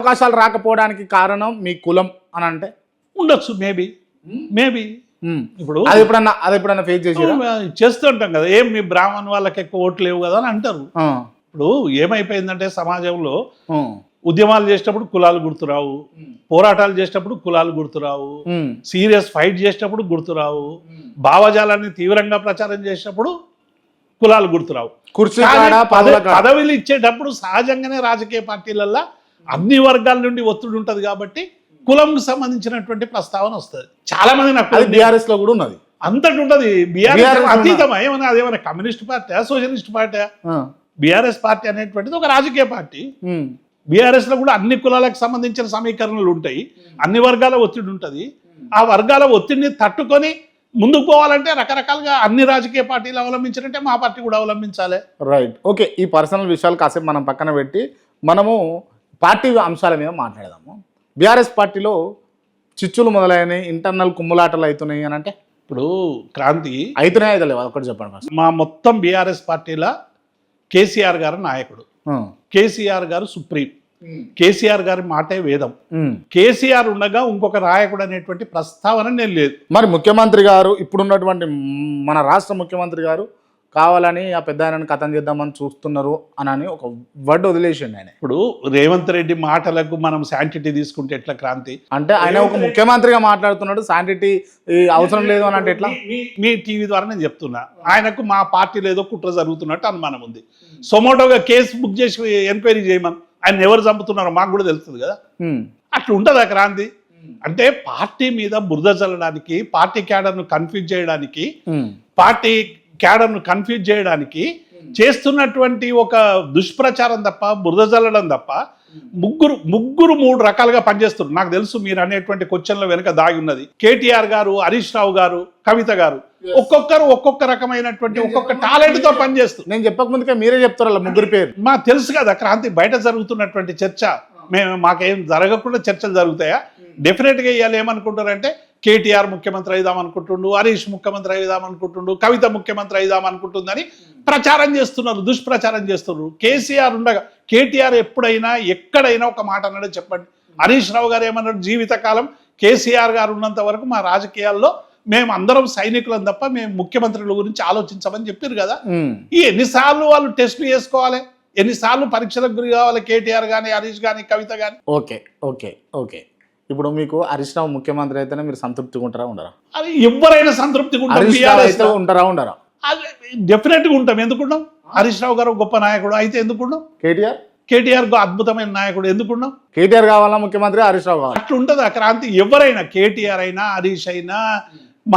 అవకాశాలు రాకపోవడానికి కారణం మీ కులం అని అంటే ఉండొచ్చు, మేబీ ఇప్పుడు అది ఎప్పుడన్నా ఫేస్ చేసి చేస్తుంటాం కదా, ఏం మీ బ్రాహ్మణ్ వాళ్ళకి ఎక్కువ ఓట్లు లేవు కదా అని అంటారు. ఇప్పుడు ఏమైపోయిందంటే సమాజంలో ఉద్యమాలు చేసేటప్పుడు కులాలు గుర్తురావు, పోరాటాలు చేసేటప్పుడు కులాలు గుర్తురావు, సీరియస్ ఫైట్ చేసేటప్పుడు గుర్తురావు, భావజాలాన్ని తీవ్రంగా ప్రచారం చేసేటప్పుడు కులాలు గుర్తురావు. పదవులు ఇచ్చేటప్పుడు సహజంగానే రాజకీయ పార్టీలల్లో అన్ని వర్గాల నుండి ఒత్తిడి ఉంటుంది కాబట్టి కులంకు సంబంధించినటువంటి ప్రస్తావన వస్తుంది. చాలా మంది నాకు బీఆర్ఎస్ లో కూడా ఉన్నది, అంతటి ఉంటుంది. బీఆర్ఎస్ అతీతమా ఏమన్నా, అదేమన్నా communist party, socialist party? BRS party అనేటువంటిది ఒక రాజకీయ పార్టీ. బీఆర్ఎస్ లో కూడా అన్ని కులాలకు సంబంధించిన సమీకరణలు ఉంటాయి, అన్ని వర్గాల ఒత్తిడి ఉంటుంది. ఆ వర్గాల ఒత్తిడిని తట్టుకొని ముందుకు పోవాలంటే రకరకాలుగా అన్ని రాజకీయ పార్టీలు అవలంబించారంటే మా పార్టీ కూడా అవలంబించాలి. Right, okay. ఈ పర్సనల్ విషయాలు కాసేపు మనం పక్కన పెట్టి మనము పార్టీ అంశాల మీద మాట్లాడదాము. బీఆర్ఎస్ పార్టీలో చిచ్చులు మొదలైనవి, ఇంటర్నల్ కుమ్ములాటలు అవుతున్నాయి అని అంటే ఇప్పుడు క్రాంతి అవుతున్నాయి అయితే లేవు, ఒకటి చెప్పండి. మా మొత్తం బీఆర్ఎస్ పార్టీలో కేసీఆర్ గారు నాయకుడు, కేసీఆర్ గారు సుప్రీం, కేసీఆర్ గారి మాటే వేదం. కేసీఆర్ ఉండగా ఇంకొక నాయకుడు అనేటువంటి ప్రస్తావన నేను లేదు. మరి ముఖ్యమంత్రి గారు ఇప్పుడున్నటువంటి మన రాష్ట్ర ముఖ్యమంత్రి గారు కావాలని ఆ పెద్ద ఆయనను కథం చేద్దామని చూస్తున్నారు అని ఒక వర్డ్ వదిలేసిండు ఆయన. ఇప్పుడు రేవంత్ రెడ్డి మాటలకు మనం శాంటిటీ తీసుకుంటే ఎట్లా క్రాంతి? అంటే ఆయన ఒక ముఖ్యమంత్రిగా మాట్లాడుతున్నాడు, శాంటిటీ అవసరం లేదు అని అంటే ఎట్లా? మీ టీవీ ద్వారా నేను చెప్తున్నా, ఆయనకు మా పార్టీలో ఏదో కుట్ర జరుగుతున్నట్టు అనుమానం ఉంది. సొమోటోగా కేసు బుక్ చేసి ఎంక్వైరీ చేయమని, ఆయన ఎవరు చంపుతున్నారో మాకు కూడా తెలుస్తుంది కదా. అట్లా ఉంటుందా క్రాంతి? అంటే పార్టీ మీద బురద చల్లడానికి, పార్టీ క్యాడర్ను కన్ఫ్యూజ్ చేయడానికి, పార్టీ క్యాడర్ను కన్ఫ్యూజ్ చేయడానికి చేస్తున్నటువంటి ఒక దుష్ప్రచారం తప్ప, బురద చల్లడం తప్ప ముగ్గురు మూడు రకాలుగా పనిచేస్తున్నారు. నాకు తెలుసు మీరు అనేటువంటి క్వశ్చన్ల వెనుక దాగి ఉన్నది. కేటీఆర్ గారు, హరీష్ రావు గారు, కవిత గారు, ఒక్కొక్కరు ఒక్కొక్క రకమైనటువంటి ఒక్కొక్క టాలెంట్ తో పనిచేస్తారు. నేను చెప్పక ముందుకే మీరే చెప్తారు ముగ్గురు పేరు. మాకు తెలుసు కదా క్రాంతి, బయట జరుగుతున్నటువంటి చర్చ మాకేం జరగకుండా చర్చలు జరుగుతాయా? డెఫినెట్గా ఇవాళ ఏమనుకుంటారంటే కేటీఆర్ ముఖ్యమంత్రి అయిదాం అనుకుంటుండు, హరీష్ ముఖ్యమంత్రి అయిదాం అనుకుంటుండు, కవిత ముఖ్యమంత్రి అయిదాం అనుకుంటుందని ప్రచారం చేస్తున్నారు, దుష్ప్రచారం చేస్తున్నారు. కేసీఆర్ ఉండగా, కేటీఆర్ ఎప్పుడైనా ఎక్కడైనా ఒక మాట అన్నాడో చెప్పండి? హరీష్ రావు గారు ఏమన్నాడు? జీవితకాలం కేసీఆర్ గారు ఉన్నంత వరకు మా రాజకీయాల్లో మేము అందరం సైనికులం తప్ప మేము ముఖ్యమంత్రుల గురించి ఆలోచించమని చెప్పారు కదా. ఈ ఎన్నిసార్లు వాళ్ళు టెస్టులు చేసుకోవాలి, ఎన్నిసార్లు పరీక్షలకు గురి కావాలి కేటీఆర్ కానీ, హరీష్ కానీ, కవిత కానీ? ఓకే ఓకే ఓకే ఇప్పుడు మీకు హరీష్ రావు ముఖ్యమంత్రి అయితేనే మీరు సంతృప్తిగా ఉంటారా ఉండరా? అది ఎవరైనా సంతృప్తిగా ఉంటారా ఉండరా? డెఫినెట్గా ఉంటాం. ఎందుకున్నాం? హరీష్ రావు గారు గొప్ప నాయకుడు అయితే ఎందుకున్నాం? కేటీఆర్ అద్భుతమైన నాయకుడు ఎందుకున్నాం? కేటీఆర్ కావాలా ముఖ్యమంత్రి, హరీష్ రావు కావాలి? అట్లా ఉంటుంది ఆ క్రాంతి. ఎవరైనా, కేటీఆర్ అయినా, హరీష్ అయినా,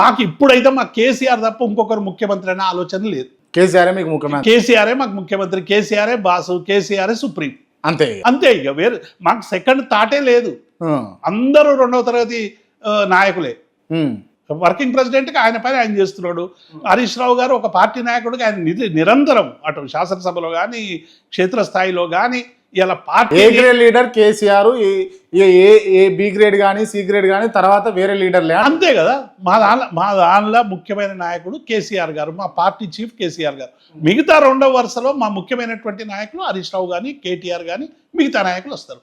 మాకు ఇప్పుడైతే మా కేసీఆర్ తప్ప ఇంకొకరు ముఖ్యమంత్రి అనే ఆలోచన లేదు. కేసీఆర్ మీకు ముఖ్యమంత్రి, కేసీఆరే మాకు ముఖ్యమంత్రి, కేసీఆరే బాసు, కేసీఆరే సుప్రీం, అంతే. ఇక వేరే మాకు సెకండ్ థాటే లేదు. అందరూ రెండవ తరగతి నాయకులే. వర్కింగ్ ప్రెసిడెంట్కి ఆయన పని ఆయన చేస్తున్నాడు. హరీష్ రావు గారు ఒక పార్టీ నాయకుడికి ఆయన నిరంతరం అటు శాసనసభలో కానీ, క్షేత్రస్థాయిలో కానీ ఇలా party A grade leader KCR, A B grade కానీ, సి గ్రేడ్ కానీ, తర్వాత వేరే లీడర్లే. అంతే కదా. మా దానిలో ముఖ్యమైన నాయకుడు కేసీఆర్ గారు, మా పార్టీ చీఫ్ కేసీఆర్ గారు. మిగతా రెండవ వరుసలో మా ముఖ్యమైనటువంటి నాయకులు హరీష్ రావు కానీ, కేటీఆర్ కానీ, మిగతా నాయకులు వస్తారు.